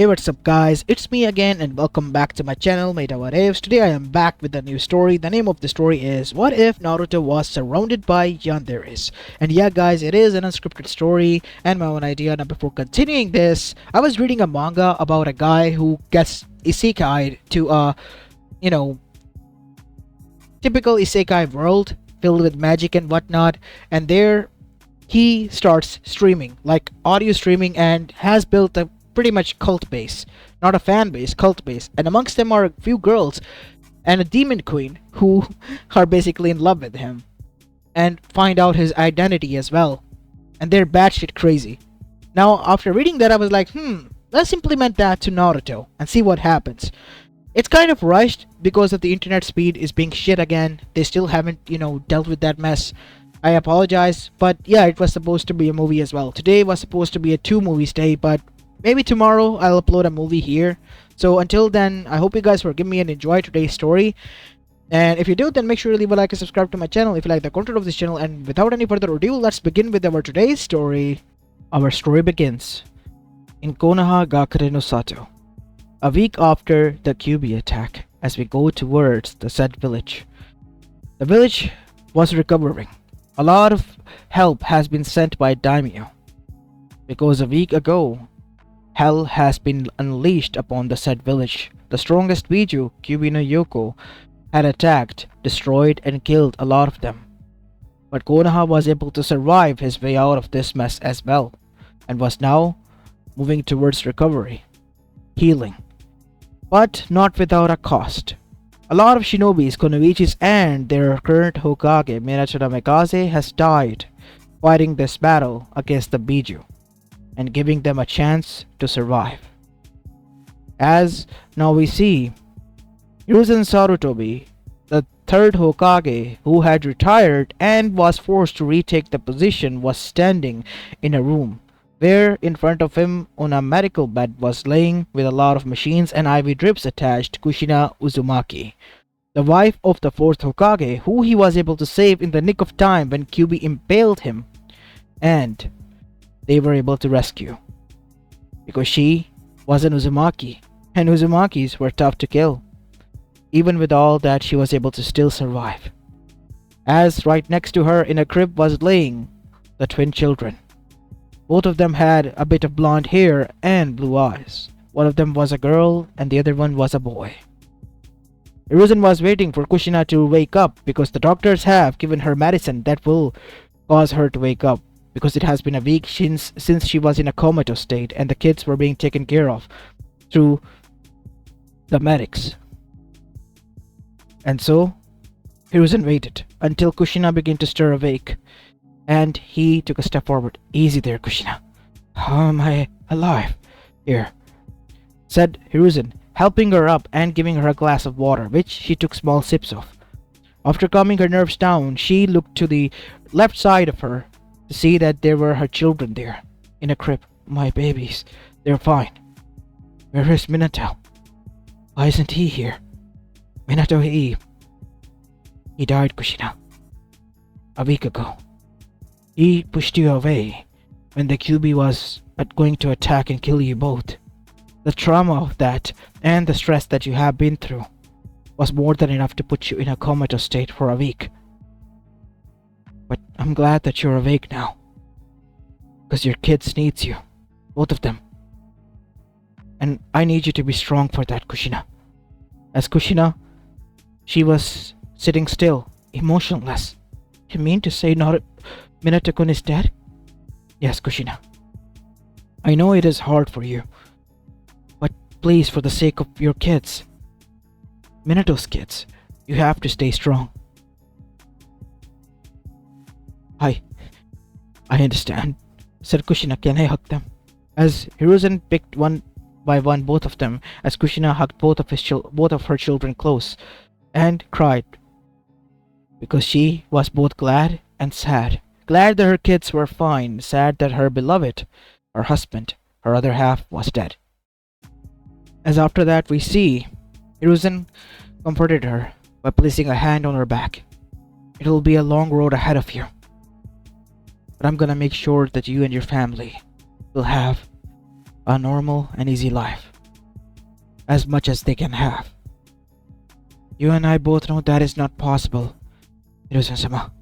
Hey, what's up guys, it's me again and welcome back to my channel Mayta. What ifs. Today I am back with a new story. The name of the story is What If Naruto Was Surrounded by Yanderes? And yeah guys, it is an unscripted story and my own idea. Now before continuing this, I was reading a manga about a guy who gets isekai to you know, typical isekai world filled with magic and whatnot, and there he starts streaming, like audio streaming, and has built a pretty much cult base, not a fan base, cult base. And amongst them are a few girls and a demon queen who are basically in love with him and find out his identity as well. And they're batshit crazy. Now, after reading that, I was like, let's implement that to Naruto and see what happens. It's kind of rushed because of the internet speed is being shit again. They still haven't, dealt with that mess. I apologize, but yeah, it was supposed to be a movie as well. Today was supposed to be a 2 movies day, but maybe tomorrow I'll upload a movie here. So until then, I hope you guys forgive me and enjoy today's story. And if you do, then make sure to leave a like and subscribe to my channel if you like the content of this channel. And without any further ado, let's begin with our today's story. Our story begins in Konoha Gakure no Sato, a week after the QB attack, as we go towards the said village. The village was recovering. A lot of help has been sent by Daimyo, because a week ago, hell has been unleashed upon the said village. The strongest Biju, Kyubi no Yoko, had attacked, destroyed and killed a lot of them. But Konoha was able to survive his way out of this mess as well, and was now moving towards recovery, healing. But not without a cost. A lot of shinobis, kunoichis and their current Hokage, Minato Namikaze, has died fighting this battle against the Biju, and giving them a chance to survive. As now we see, Hiruzen Sarutobi, the third Hokage who had retired and was forced to retake the position, was standing in a room where in front of him on a medical bed was laying with a lot of machines and IV drips attached Kushina Uzumaki, the wife of the fourth Hokage, who he was able to save in the nick of time when Kyubi impaled him, and they were able to rescue, because she was an Uzumaki, and Uzumakis were tough to kill. Even with all that, she was able to still survive, as right next to her in a crib was laying the twin children. Both of them had a bit of blonde hair and blue eyes. One of them was a girl and the other one was a boy. Hiruzen was waiting for Kushina to wake up, because the doctors have given her medicine that will cause her to wake up, because it has been a week since she was in a comatose state and the kids were being taken care of through the medics. And so Hiruzen waited until Kushina began to stir awake, and he took a step forward. "Easy there, Kushina. How am I alive here?" said Hiruzen, helping her up and giving her a glass of water, which she took small sips of. After calming her nerves down, she looked to the left side of her to see that there were her children there in a crib. "My babies, they're fine. Where is Minato? Why isn't he here? Minato, he died, Kushina. A week ago. He pushed you away when the QB was going to attack and kill you both. The trauma of that and the stress that you have been through was more than enough to put you in a comatose state for a week. But I'm glad that you're awake now, because your kids needs you, both of them. And I need you to be strong for that, Kushina." As Kushina, she was sitting still, emotionless. "You mean to say Minato-kun is dead?" "Yes, Kushina. I know it is hard for you, but please, for the sake of your kids, Minato's kids, you have to stay strong." I understand," said Kushina. "Can I hug them?" As Hiruzen picked one by one both of them, as Kushina hugged both of her children close, and cried, because she was both glad and sad. Glad that her kids were fine, sad that her beloved, her husband, her other half, was dead. As after that we see, Hiruzen comforted her by placing a hand on her back. "It will be a long road ahead of you, but I'm gonna make sure that you and your family will have a normal and easy life. as much as they can have. You and I both know that is not possible, Hiruzen-sama.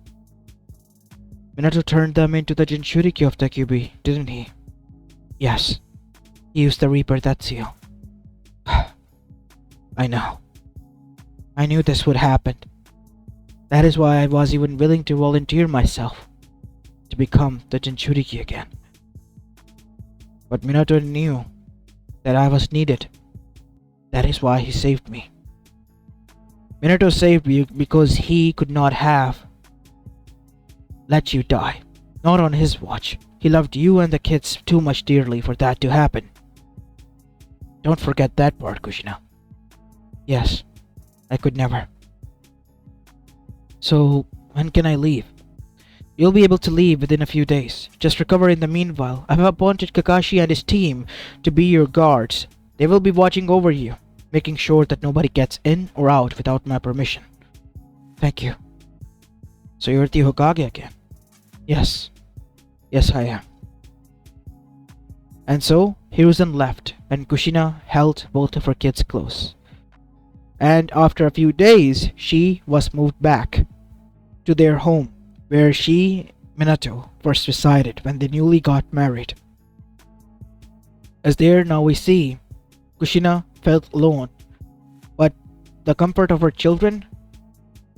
Minato turned them into the Jinchuriki of the Kyuubi, didn't he? Yes. He used the Reaper Death Seal. I know. I knew this would happen. That is why I was even willing to volunteer myself to become the Jinchuriki again. But Minato knew that I was needed. That is why he saved me. Minato saved you because he could not have let you die. Not on his watch. He loved you and the kids too much dearly for that to happen. Don't forget that part, Kushina. Yes, I could never. So, when can I leave? You'll be able to leave within a few days. Just recover in the meanwhile. I have appointed Kakashi and his team to be your guards. They will be watching over you, making sure that nobody gets in or out without my permission. Thank you. So you're the Hokage again? Yes. Yes, I am. And so, Hiruzen left, and Kushina held both of her kids close. And after a few days, she was moved back to their home, where she, Minato, first resided when they newly got married. As there now we see, Kushina felt alone, but the comfort of her children,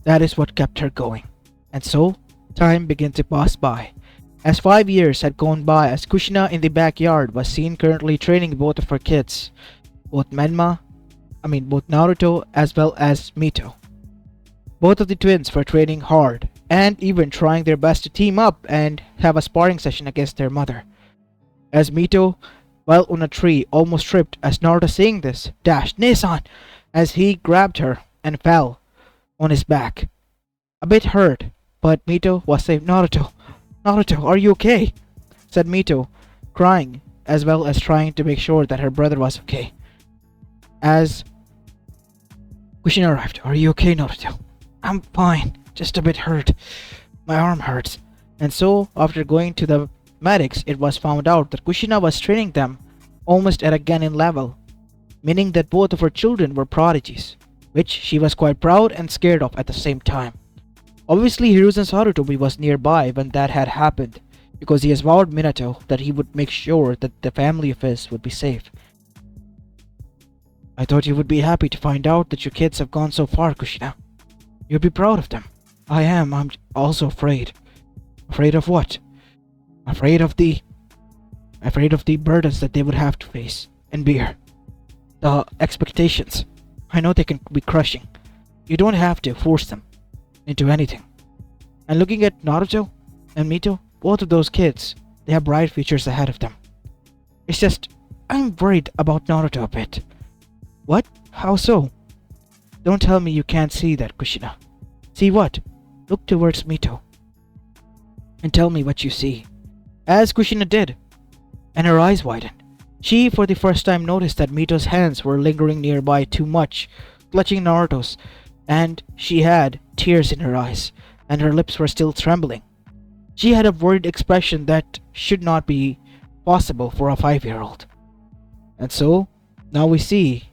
that is what kept her going. And so, time began to pass by. As 5 years had gone by, as Kushina in the backyard was seen currently training both of her kids, both Naruto as well as Mito. Both of the twins were training hard, and even trying their best to team up and have a sparring session against their mother. As Mito, while on a tree, almost tripped as Naruto, seeing this, dashed "Ne-san!" as he grabbed her and fell on his back. A bit hurt, but Mito was safe. Naruto, are you okay?" said Mito, crying as well as trying to make sure that her brother was okay. As Kushina arrived, "Are you okay, Naruto?" "I'm fine, just a bit hurt. My arm hurts." And so, after going to the medics, it was found out that Kushina was training them almost at a Genin level, meaning that both of her children were prodigies, which she was quite proud and scared of at the same time. Obviously, Hiruzen Sarutobi was nearby when that had happened, because he has vowed Minato that he would make sure that the family of his would be safe. "I thought you would be happy to find out that your kids have gone so far, Kushina. You'd be proud of them." "I am. I'm also afraid." "Afraid of what?" Afraid of the burdens that they would have to face and bear. The expectations. I know they can be crushing. You don't have to force them into anything. And looking at Naruto and Mito, both of those kids, they have bright futures ahead of them. It's just, I'm worried about Naruto a bit." "What? How so?" "Don't tell me you can't see that, Kushina." "See what?" "Look towards Mito and tell me what you see." As Kushina did, and her eyes widened, she for the first time noticed that Mito's hands were lingering nearby too much, clutching Naruto's, and she had tears in her eyes, and her lips were still trembling. She had a worried expression that should not be possible for a 5-year-old. And so, now we see,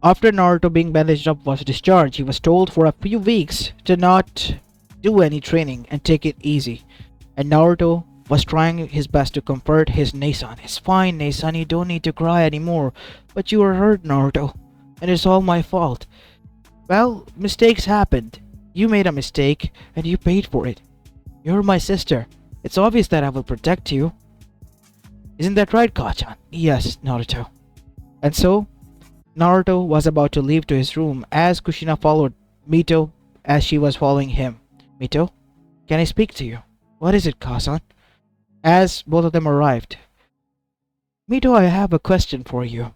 after Naruto being bandaged up was discharged, he was told for a few weeks to not do any training and take it easy. And Naruto was trying his best to comfort his Ne-san. "It's fine, Ne-san, you don't need to cry anymore. But you are hurt, Naruto, and it's all my fault." "Well, mistakes happened. You made a mistake, and you paid for it. You're my sister. It's obvious that I will protect you. Isn't that right, Kachan?" "Yes, Naruto." And so, Naruto was about to leave to his room as Kushina followed Mito as she was following him. "Mito, can I speak to you?" "What is it, Kazan?" As both of them arrived. "Mito, I have a question for you.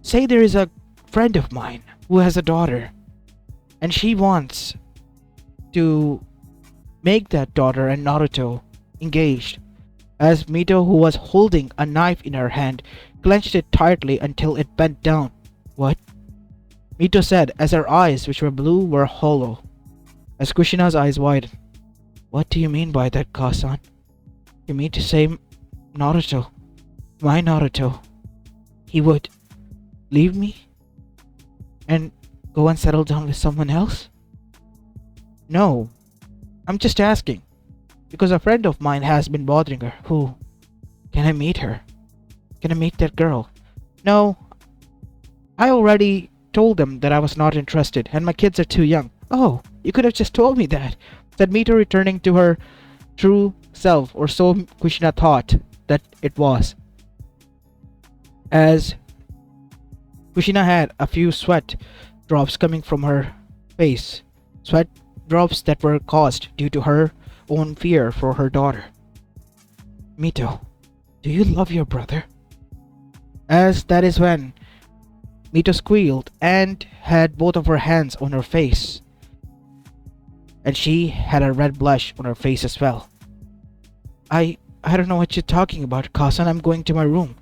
Say there is a friend of mine who has a daughter, and she wants to make that daughter and Naruto engaged." As Mito, who was holding a knife in her hand, clenched it tightly until it bent down. "What?" Mito said, as her eyes, which were blue, were hollow. As Kushina's eyes widened. "What do you mean by that, Kazan?" "You mean to say Naruto, my Naruto, he would..." Leave me and go and settle down with someone else? No, I'm just asking because a friend of mine has been bothering her. Who? Can I meet her? Can I meet that girl? No, I already told them that I was not interested and my kids are too young. Oh, you could have just told me that, said Mito, returning to her true self, or so Kushina thought that it was. As Kushina had a few sweat drops coming from her face, sweat drops that were caused due to her own fear for her daughter. Mito, do you love your brother? As that is when Mito squealed and had both of her hands on her face. And she had a red blush on her face as well. I don't know what you're talking about, Kasan. I'm going to my room.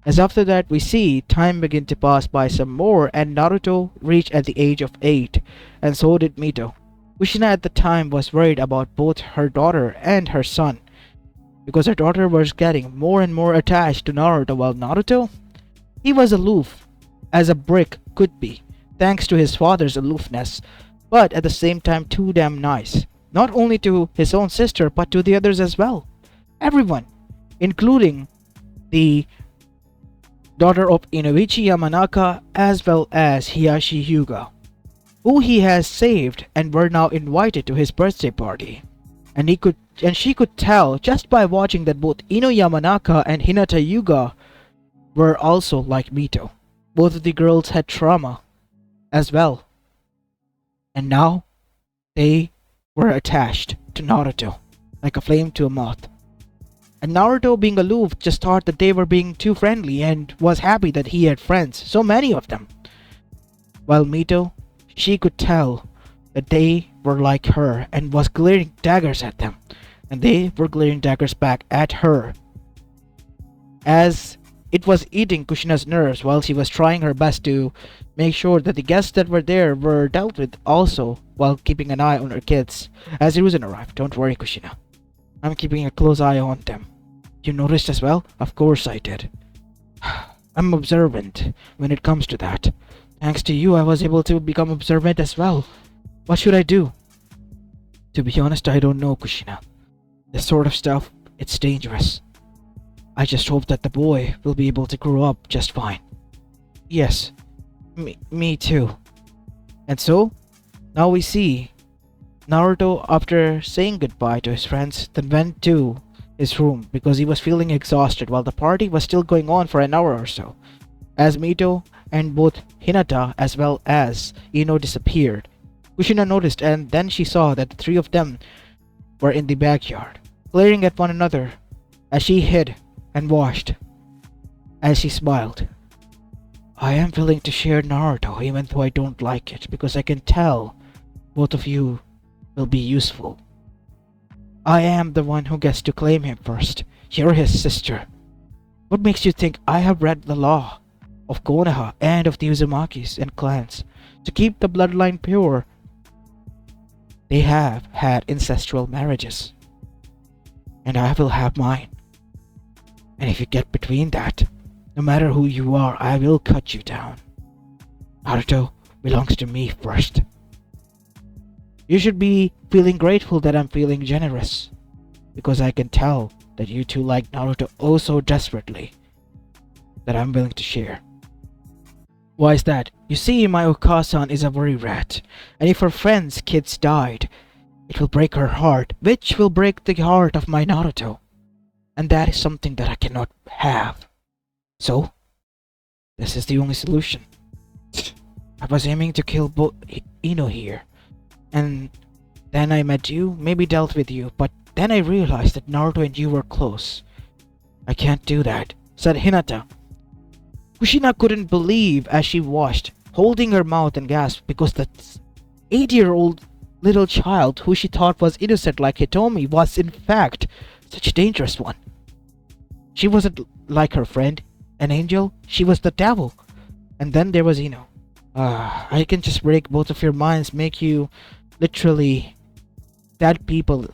As after that we see time begin to pass by some more and Naruto reached at the age of 8 and so did Mito. Kushina at the time was worried about both her daughter and her son because her daughter was getting more and more attached to Naruto while Naruto, he was aloof as a brick could be thanks to his father's aloofness, but at the same time too damn nice, not only to his own sister but to the others as well. Everyone, including the daughter of Inoichi Yamanaka as well as Hiyashi Hyuga, who he has saved and were now invited to his birthday party. And she could tell just by watching that both Ino Yamanaka and Hinata Hyuga were also like Mito. Both of the girls had trauma as well. And now they were attached to Naruto like a flame to a moth. And Naruto, being aloof, just thought that they were being too friendly and was happy that he had friends, so many of them. While Mito, she could tell that they were like her and was glaring daggers at them, and they were glaring daggers back at her. As it was eating Kushina's nerves while she was trying her best to make sure that the guests that were there were dealt with also while keeping an eye on her kids. As Hiruzen arrived, don't worry Kushina, I'm keeping a close eye on them. You noticed as well? Of course I did. I'm observant when it comes to that. Thanks to you, I was able to become observant as well. What should I do? To be honest, I don't know, Kushina. This sort of stuff, it's dangerous. I just hope that the boy will be able to grow up just fine. Yes, me too. And so, now we see Naruto, after saying goodbye to his friends, then went to his room because he was feeling exhausted while the party was still going on for an hour or so. As Mito and both Hinata as well as Ino disappeared, Kushina noticed and then she saw that the three of them were in the backyard, glaring at one another as she hid and watched. As she smiled, I am willing to share Naruto even though I don't like it because I can tell both of you will be useful. I am the one who gets to claim him first. You're his sister. What makes you think I have read the law of Konoha and of the Uzumakis and clans to keep the bloodline pure? They have had incestual marriages, and I will have mine. And if you get between that, no matter who you are, I will cut you down. Naruto belongs to me first. You should be feeling grateful that I'm feeling generous, because I can tell that you two like Naruto oh so desperately that I'm willing to share. Why is that? You see, my Okasan is a worry rat, and if her friend's kids died, it will break her heart, which will break the heart of my Naruto. And that is something that I cannot have. So, this is the only solution. I was aiming to kill Ino here, and then I met you, maybe dealt with you, but then I realized that Naruto and you were close. I can't do that, said Hinata. Kushina couldn't believe as she watched, holding her mouth and gasped because the 8-year-old little child who she thought was innocent like Hitomi was in fact such a dangerous one. She wasn't like her friend, an angel, she was the devil. And then there was Ino. I can just break both of your minds, make you literally dead people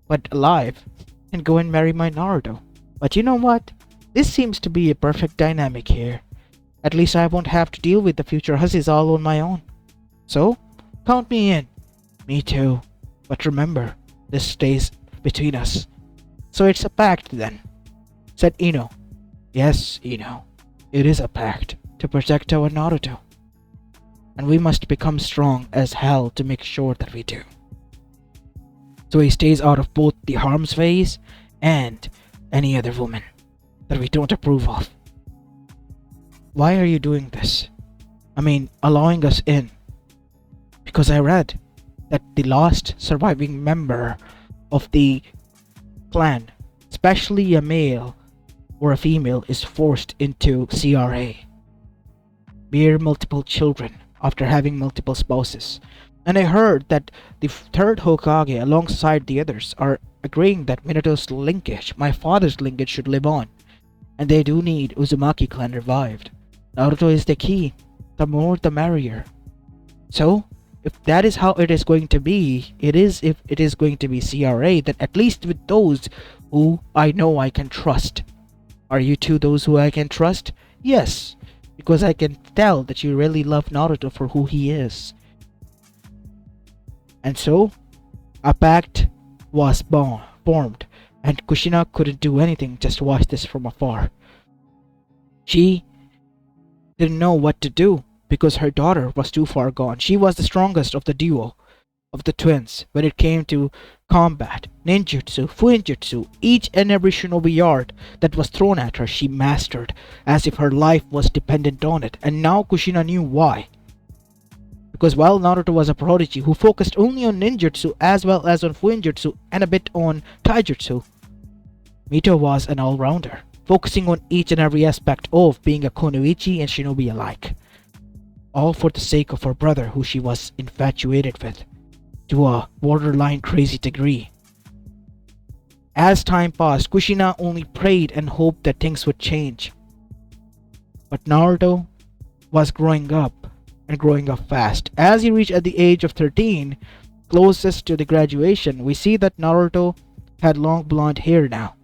but alive, and go and marry my Naruto. But you know what? This seems to be a perfect dynamic here. At least I won't have to deal with the future hussies all on my own. So, count me in. Me too. But remember, this stays between us. So it's a pact then, said Ino. Yes, Ino. It is a pact to protect our Naruto. And we must become strong as hell to make sure that we do. So he stays out of both the harm's ways and any other woman that we don't approve of. Why are you doing this? I mean, allowing us in. Because I read that the last surviving member of the clan, especially a male or a female, is forced into CRA. Bear multiple children after having multiple spouses. And I heard that the third Hokage alongside the others are agreeing that Minato's linkage, my father's linkage, should live on. And they do need Uzumaki clan revived. Naruto is the key. The more the merrier. So, if that is how it is going to be, if it is going to be CRA, then at least with those who I know I can trust. Are you two those who I can trust? Yes, because I can tell that you really love Naruto for who he is. And so, a pact was formed, and Kushina couldn't do anything, just watch this from afar. She didn't know what to do because her daughter was too far gone. She was the strongest of the duo, of the twins, when it came to combat, ninjutsu, fuinjutsu, each and every shinobi art that was thrown at her she mastered, as if her life was dependent on it, and now Kushina knew why. Because while Naruto was a prodigy who focused only on ninjutsu as well as on fuinjutsu and a bit on taijutsu, Mito was an all-rounder, focusing on each and every aspect of being a kunoichi and shinobi alike. All for the sake of her brother who she was infatuated with, to a borderline crazy degree. As time passed, Kushina only prayed and hoped that things would change. But Naruto was growing up, and growing up fast. As he reached at the age of 13, closest to the graduation, we see that Naruto had long blonde hair now,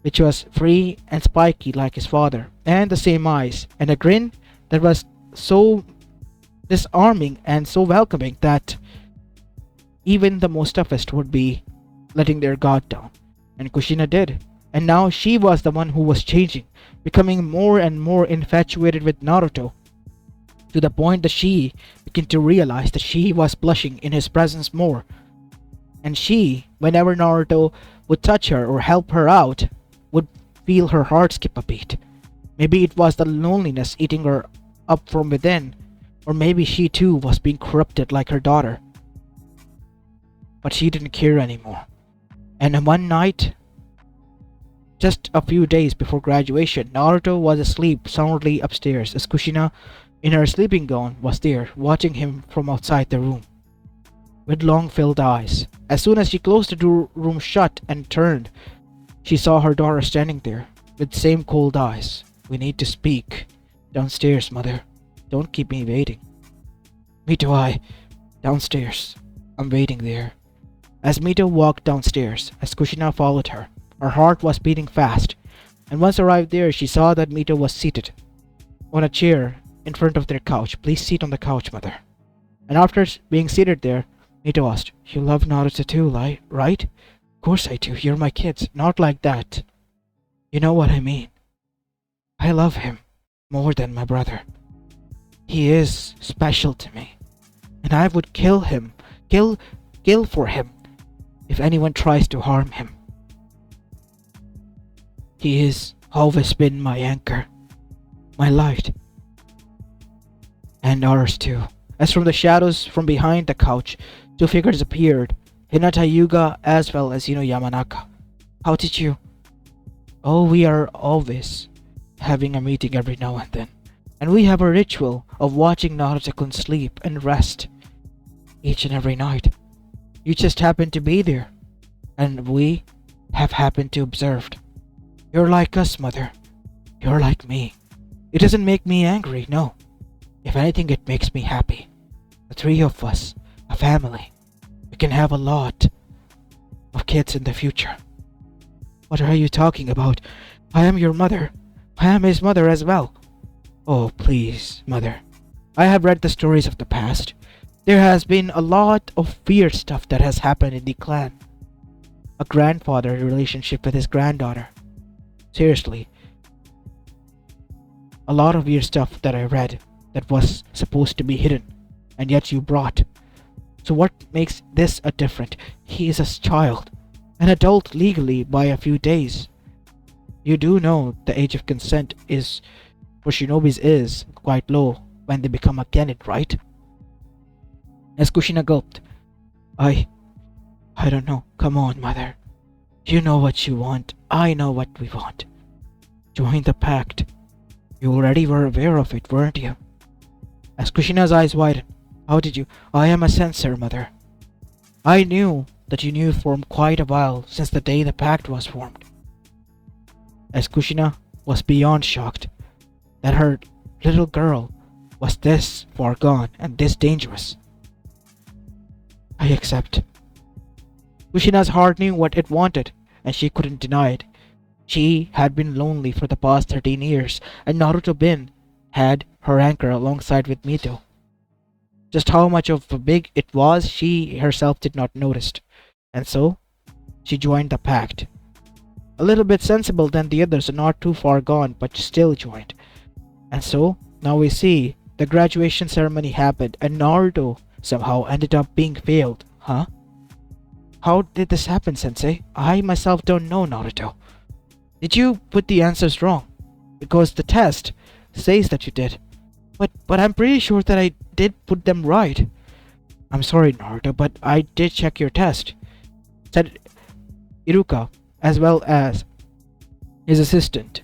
which was free and spiky like his father, and the same eyes, and a grin that was so disarming and so welcoming that even the most toughest would be letting their guard down. And Kushina did. And now she was the one who was changing, becoming more and more infatuated with Naruto, to the point that she began to realize that she was blushing in his presence more. And she, whenever Naruto would touch her or help her out, would feel her heart skip a beat. Maybe it was the loneliness eating her up from within, or maybe she too was being corrupted like her daughter. But she didn't care anymore. And one night, just a few days before graduation, Naruto was asleep soundly upstairs as Kushina, in her sleeping gown, was there, watching him from outside the room, with long filled eyes. As soon as she closed the room shut and turned, she saw her daughter standing there, with the same cold eyes. We need to speak. Downstairs, mother. Don't keep me waiting. Mito, downstairs. I'm waiting there. As Mito walked downstairs, as Kushina followed her heart was beating fast, and once arrived there, she saw that Mito was seated on a chair in front of their couch. Please sit on the couch, mother. And after being seated there, Mito asked, You love Naruto too, right? Of course I do. You're my kids. Not like that. You know what I mean. I love him more than my brother. He is special to me, and I would kill for him if anyone tries to harm him. He has always been my anchor, my light, and ours too. As from the shadows from behind the couch, two figures appeared, Hinata Yuga as well as Yamanaka. How did you? Oh, we are always having a meeting every now and then, and we have a ritual of watching Naruto-kun sleep and rest each and every night. You just happen to be there, and we have happened to observe. You're like us, mother. You're like me. It doesn't make me angry, no. If anything, it makes me happy. The three of us, a family. We can have a lot of kids in the future. What are you talking about? I am your mother. I am his mother as well. Oh, please, mother. I have read the stories of the past. There has been a lot of weird stuff that has happened in the clan. A grandfather relationship with his granddaughter. Seriously, a lot of weird stuff that I read that was supposed to be hidden, and yet you brought. So what makes this a different? He is a child, an adult legally by a few days. You do know the age of consent is for shinobis is quite low when they become a Genin, right? As Kushina gulped, I I don't know. Come on, mother. You know what you want. I know what we want. Join the pact. You already were aware of it, weren't you? As Kushina's eyes widened, how did you? I am a censor, mother. I knew that you knew for quite a while since the day the pact was formed. As Kushina was beyond shocked that her little girl was this far gone and this dangerous. I accept. Kushina's heart knew what it wanted, and she couldn't deny it. She had been lonely for the past 13 years, and Naruto Bin had her anchor alongside with Mito. Just how much of a big it was, she herself did not notice. And so, she joined the pact. A little bit sensible than the others, not too far gone, but still joined. And so, now we see, the graduation ceremony happened, and Naruto somehow ended up being failed, huh? How did this happen, Sensei? I myself don't know, Naruto. Did you put the answers wrong? Because the test says that you did. But I'm pretty sure that I did put them right. I'm sorry, Naruto, but I did check your test, said Iruka, as well as his assistant,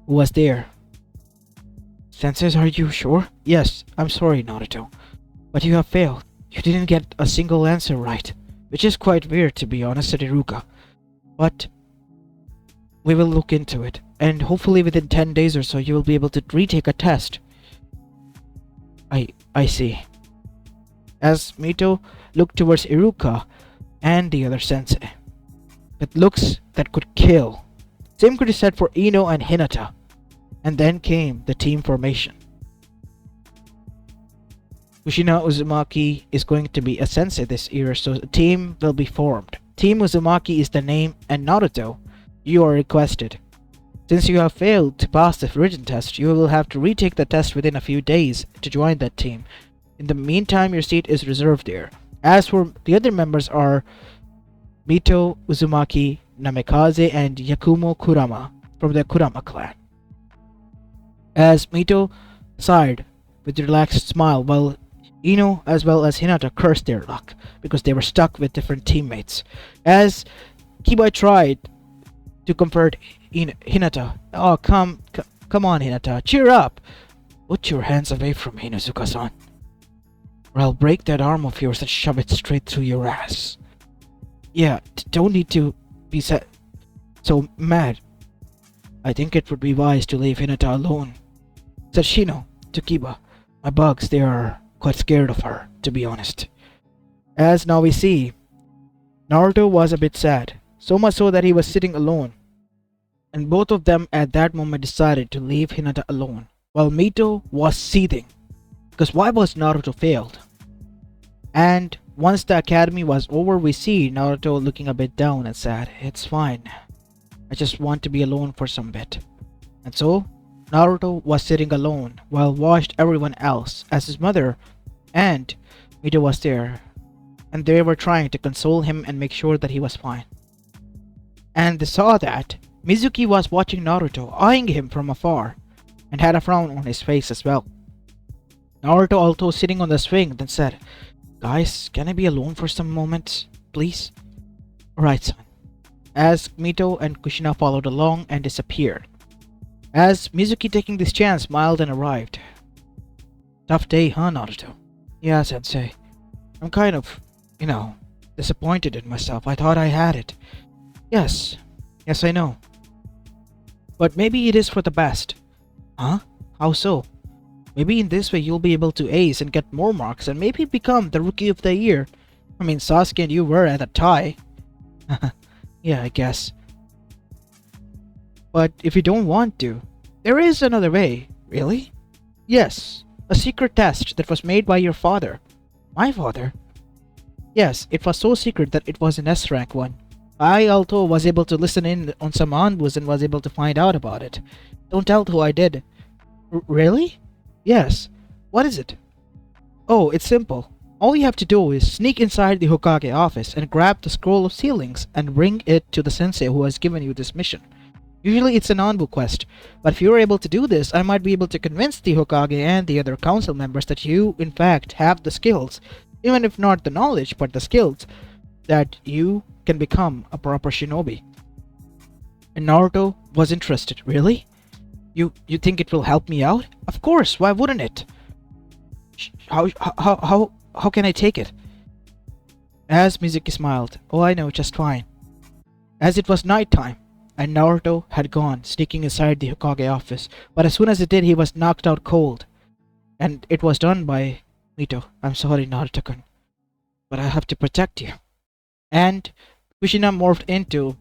who was there. Sensei, are you sure? Yes, I'm sorry, Naruto. But you have failed. You didn't get a single answer right, which is quite weird, to be honest, said Iruka. But we will look into it, and hopefully within 10 days or so you will be able to retake a test. I see. As Mito looked towards Iruka and the other sensei, with looks that could kill. Same could be said for Ino and Hinata. And then came the team formation. Kushina Uzumaki is going to be a sensei this year, so a team will be formed. Team Uzumaki is the name, and Naruto, you are requested. Since you have failed to pass the written test, you will have to retake the test within a few days to join that team. In the meantime, your seat is reserved there. As for the other members are Mito, Uzumaki, Namikaze, and Yakumo Kurama from the Kurama clan. As Mito sighed with a relaxed smile, while Ino as well as Hinata cursed their luck because they were stuck with different teammates. As Kiba tried to comfort Hinata, oh come on Hinata, cheer up! Put your hands away from me, Inuzuka-san, or I'll break that arm of yours and shove it straight through your ass. Yeah, don't need to be so mad. I think it would be wise to leave Hinata alone, said Shino to Kiba. My bugs, they are quite scared of her, to be honest. As now we see, Naruto was a bit sad, so much so that he was sitting alone. And both of them at that moment decided to leave Hinata alone, while Mito was seething. Because why was Naruto failed? And once the academy was over, we see Naruto looking a bit down and sad. It's fine. I just want to be alone for some bit. And so, Naruto was sitting alone while watched everyone else as his mother and Mito was there. And they were trying to console him and make sure that he was fine. And they saw that Mizuki was watching Naruto, eyeing him from afar, and had a frown on his face as well. Naruto, although sitting on the swing, then said, Guys, can I be alone for some moments, please? Alright, son. As Mito and Kushina followed along and disappeared. As Mizuki, taking this chance, smiled and arrived. Tough day, huh, Naruto? Yeah, sensei. I'm kind of, disappointed in myself. I thought I had it. Yes, I know. But maybe it is for the best. Huh? How so? Maybe in this way you'll be able to ace and get more marks and maybe become the Rookie of the Year. I mean, Sasuke and you were at a tie. Yeah, I guess. But if you don't want to, there is another way. Really? Yes, a secret test that was made by your father. My father? Yes, it was so secret that it was an S rank one. I also was able to listen in on some envoys and was able to find out about it. Don't tell who I did. Really? Yes. What is it? Oh, it's simple. All you have to do is sneak inside the Hokage office and grab the scroll of ceilings and bring it to the sensei who has given you this mission. Usually it's an envoy quest, but if you're able to do this, I might be able to convince the Hokage and the other council members that you, in fact, have the skills, even if not the knowledge, but the skills, that you can become a proper shinobi. And Naruto was interested. Really? You think it will help me out? Of course, why wouldn't it? How can I take it? As Mizuki smiled, oh, I know just fine. As it was night time, and Naruto had gone, sneaking inside the Hokage office, but as soon as it did, he was knocked out cold. And it was done by Mito. I'm sorry, Naruto-kun, but I have to protect you. And Kushina morphed into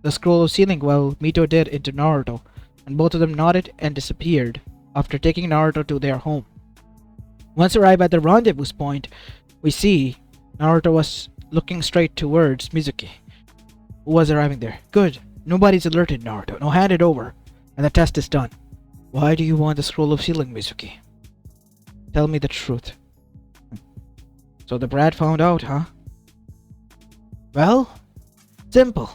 the scroll of ceiling while Mito did into Naruto, and both of them nodded and disappeared after taking Naruto to their home. Once arrived at the rendezvous point, we see Naruto was looking straight towards Mizuki, who was arriving there. Good. Nobody's alerted, Naruto. Now hand it over, and the test is done. Why do you want the scroll of ceiling, Mizuki? Tell me the truth. So the brat found out, huh? Well, simple.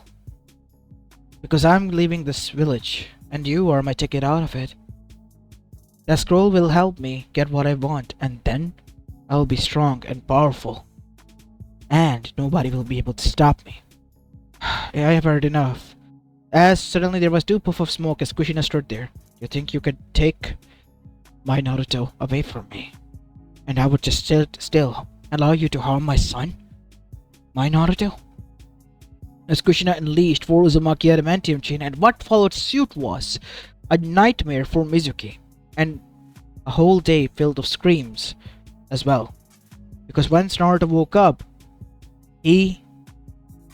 Because I'm leaving this village, and you are my ticket out of it. The scroll will help me get what I want, and then I'll be strong and powerful. And nobody will be able to stop me. I have heard enough. As suddenly there was two puff of smoke as Kushina stood there. You think you could take my Naruto away from me, and I would just still allow you to harm my son? My Naruto? As Kushina unleashed four Uzumaki adamantium chain, and what followed suit was a nightmare for Mizuki, and a whole day filled of screams as well. Because once Naruto woke up, he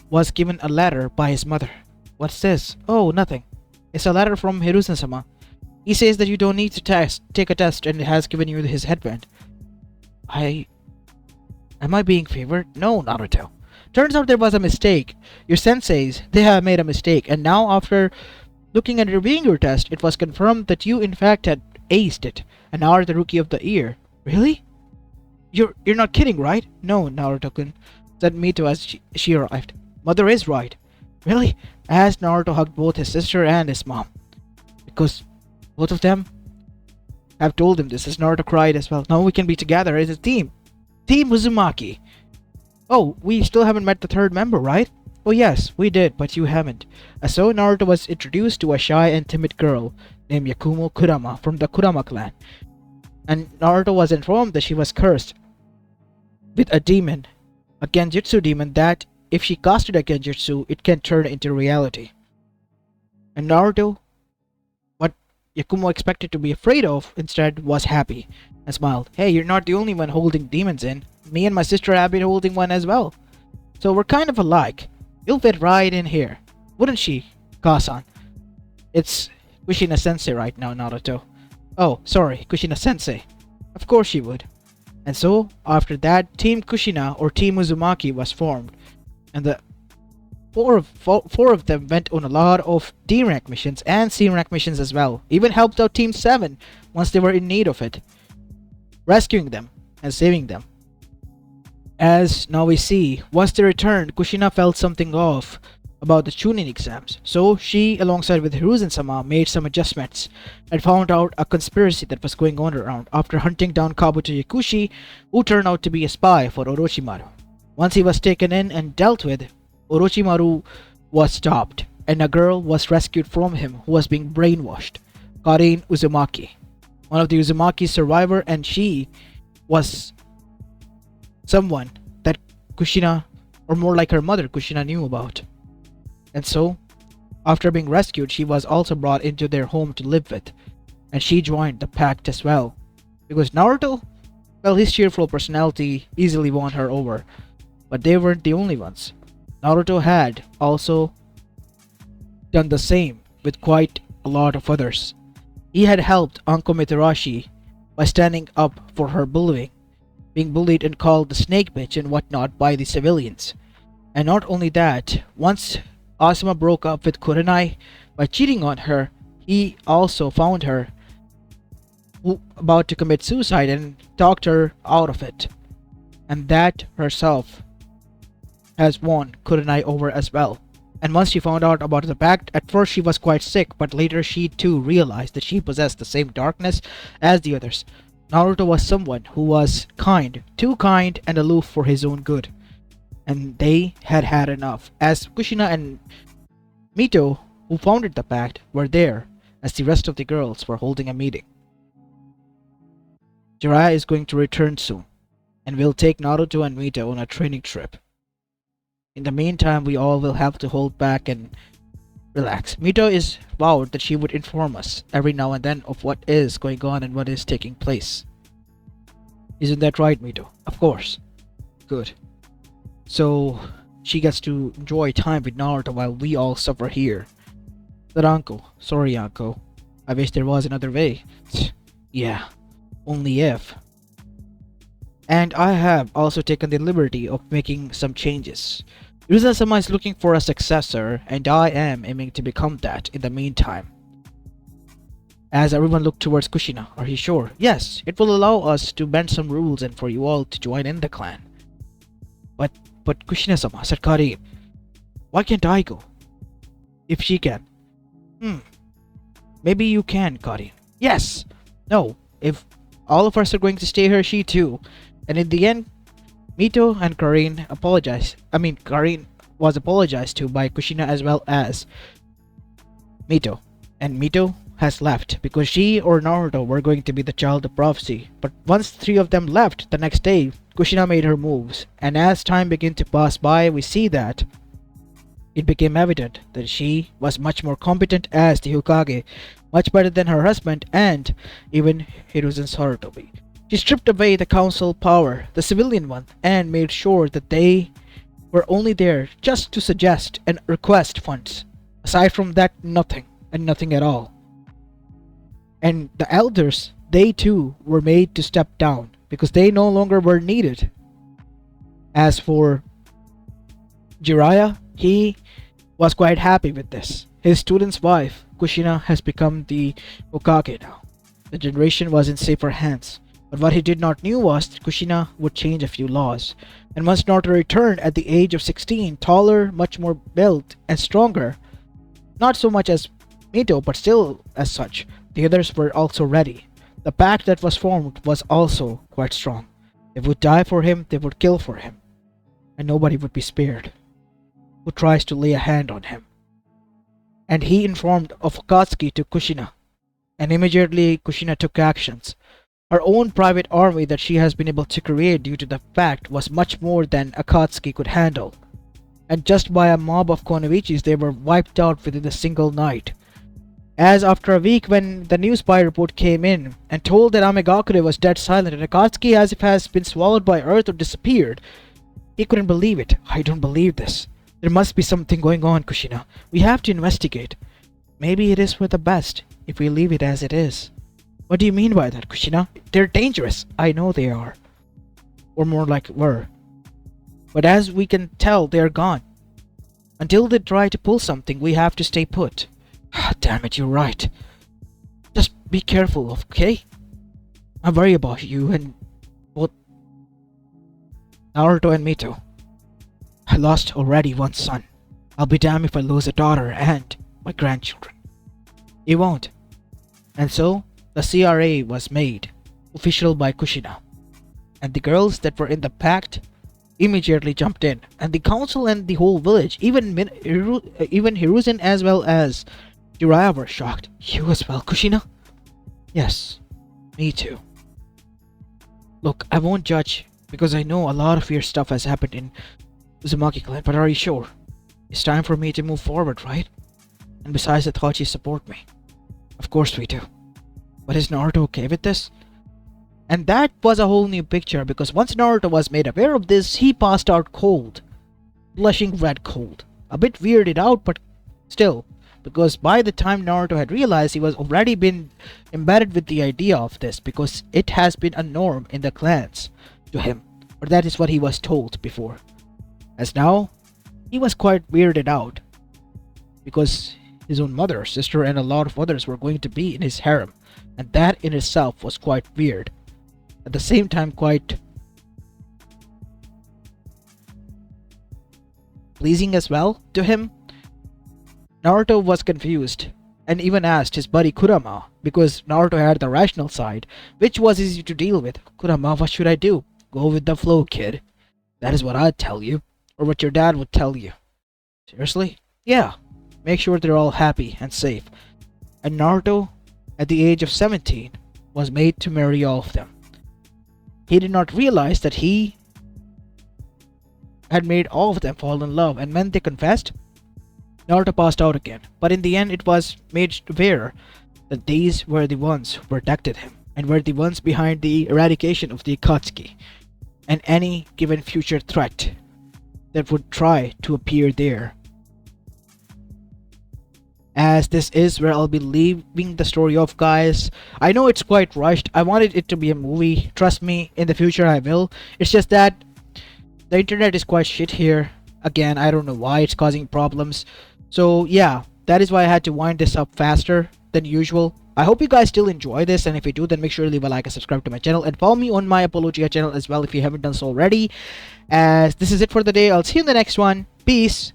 was given a letter by his mother. What's this? Oh, nothing. It's a letter from Hiruzen-sama. He says that you don't need to take a test and has given you his headband. Am I being favored? No, Naruto. Turns out there was a mistake. Your senseis, they have made a mistake, and now after looking at reviewing your test, it was confirmed that you in fact had aced it, and are the rookie of the year. Really? You're not kidding, right? No, Naruto-kun, said Mito as she arrived. Mother is right. Really? As Naruto hugged both his sister and his mom. Because both of them have told him this, as Naruto cried as well. Now we can be together as a team. Team Uzumaki. Oh, we still haven't met the third member, right? Oh yes, we did, but you haven't. So Naruto was introduced to a shy and timid girl named Yakumo Kurama from the Kurama clan. And Naruto was informed that she was cursed with a demon, a genjutsu demon that, if she casted a genjutsu, it can turn into reality. And Naruto, what Yakumo expected to be afraid of, instead was happy and smiled. Hey, you're not the only one holding demons in. Me and my sister have been holding one as well. So we're kind of alike. You'll fit right in here. Wouldn't she, Kasan? It's Kushina Sensei right now, Naruto. Oh, sorry, Kushina Sensei. Of course she would. And so, after that, Team Kushina or Team Uzumaki was formed. And the four of them went on a lot of D-rank missions and C-rank missions as well. Even helped out Team 7 once they were in need of it, rescuing them and saving them. As now we see, once they returned, Kushina felt something off about the Chunin exams. So she, alongside with Hiruzen-sama, made some adjustments and found out a conspiracy that was going on around after hunting down Kabuto Yakushi, who turned out to be a spy for Orochimaru. Once he was taken in and dealt with, Orochimaru was stopped, and a girl was rescued from him who was being brainwashed, Karin Uzumaki, one of the Uzumaki's survivor, and she was someone that Kushina, or more like her mother, Kushina knew about. And so, after being rescued, she was also brought into their home to live with, and she joined the pact as well. Because Naruto, well, his cheerful personality easily won her over, but they weren't the only ones. Naruto had also done the same with quite a lot of others. He had helped Uncle Mitarashi by standing up for her bullying, being bullied and called the snake bitch and whatnot by the civilians. And not only that, once Asuma broke up with Kurenai by cheating on her, he also found her about to commit suicide and talked her out of it. And that herself has won Kurenai over as well. And once she found out about the pact, at first she was quite sick, but later she too realized that she possessed the same darkness as the others. Naruto was someone who was kind, too kind and aloof for his own good. And they had had enough, as Kushina and Mito, who founded the pact, were there, as the rest of the girls were holding a meeting. Jiraiya is going to return soon, and will take Naruto and Mito on a training trip. In the meantime, we all will have to hold back and relax. Mito is vowed that she would inform us every now and then of what is going on and what is taking place. Isn't that right, Mito? Of course. Good. So, she gets to enjoy time with Naruto while we all suffer here. But uncle, sorry uncle. I wish there was another way. Yeah, only if. And I have also taken the liberty of making some changes. Yuza-sama is looking for a successor, and I am aiming to become that in the meantime. As everyone looked towards Kushina, are you sure? Yes, it will allow us to bend some rules and for you all to join in the clan. But Kushina-sama, said Karin, why can't I go? If she can. Maybe you can, Karin. Yes! No, if all of us are going to stay here, she too. And in the end, Mito and Karin apologized. Karin was apologized to by Kushina as well as Mito. And Mito has left because she or Naruto were going to be the child of prophecy. But once the three of them left the next day, Kushina made her moves. And as time began to pass by, we see that it became evident that she was much more competent as the Hokage, much better than her husband and even Hiruzen Sarutobi. She stripped away the council power, the civilian one, and made sure that they were only there just to suggest and request funds. Aside from that, nothing, and nothing at all. And the elders, they too were made to step down because they no longer were needed. As for Jiraiya, he was quite happy with this. His student's wife, Kushina, has become the Hokage now. The generation was in safer hands. But what he did not knew was that Kushina would change a few laws. And once Naruto returned at the age of 16, taller, much more built, and stronger, not so much as Mito, but still as such, the others were also ready. The pact that was formed was also quite strong. They would die for him, they would kill for him. And nobody would be spared who tries to lay a hand on him. And he informed of Akatsuki to Kushina. And immediately Kushina took actions. Her own private army that she has been able to create due to the pact was much more than Akatsuki could handle. And just by a mob of Konoichis, they were wiped out within a single night. As after a week when the news spy report came in and told that Amegakure was dead silent and Akatsuki as if has been swallowed by earth or disappeared, he couldn't believe it. I don't believe this. There must be something going on, Kushina. We have to investigate. Maybe it is for the best if we leave it as it is. What do you mean by that, Kushina? They're dangerous. I know they are. Or more like were. But as we can tell, they're gone. Until they try to pull something, we have to stay put. Damn it, you're right. Just be careful, okay? I worry about you and both Naruto and Mito. I lost already one son. I'll be damned if I lose a daughter and my grandchildren. You won't. And so, the CRA was made official by Kushina, and the girls that were in the pact immediately jumped in, and the council and the whole village, even Hiruzen as well as Jiraiya were shocked. You as well, Kushina? Yes, me too. Look, I won't judge because I know a lot of weird stuff has happened in Uzumaki clan, but are you sure? It's time for me to move forward, right? And besides, I thought you support me. Of course we do. But is Naruto okay with this? And that was a whole new picture because once Naruto was made aware of this, he passed out cold. Blushing red cold. A bit weirded out, but still, because by the time Naruto had realized, he was already been embedded with the idea of this, because it has been a norm in the clans to him, or that is what he was told before. As now, he was quite weirded out because his own mother, sister, and a lot of others were going to be in his harem, and that in itself was quite weird. At the same time, quite pleasing as well to him. Naruto was confused and even asked his buddy Kurama, because Naruto had the rational side, which was easy to deal with. Kurama, what should I do? Go with the flow, kid. That is what I'd tell you, or what your dad would tell you. Seriously? Yeah. Make sure they're all happy and safe. And Naruto, at the age of 17, was made to marry all of them. He did not realize that he had made all of them fall in love, and when they confessed, Naruto passed out again. But in the end, it was made aware that these were the ones who protected him, and were the ones behind the eradication of the Akatsuki, and any given future threat that would try to appear there. As this is where I'll be leaving the story off, guys. I know it's quite rushed. I wanted it to be a movie. Trust me, in the future I will. It's just that the internet is quite shit here. Again, I don't know why it's causing problems. So yeah, that is why I had to wind this up faster than usual. I hope you guys still enjoy this, and if you do, then make sure to leave a like and subscribe to my channel, and follow me on my Apologia channel as well if you haven't done so already. As this is it for the day. I'll see you in the next one. Peace.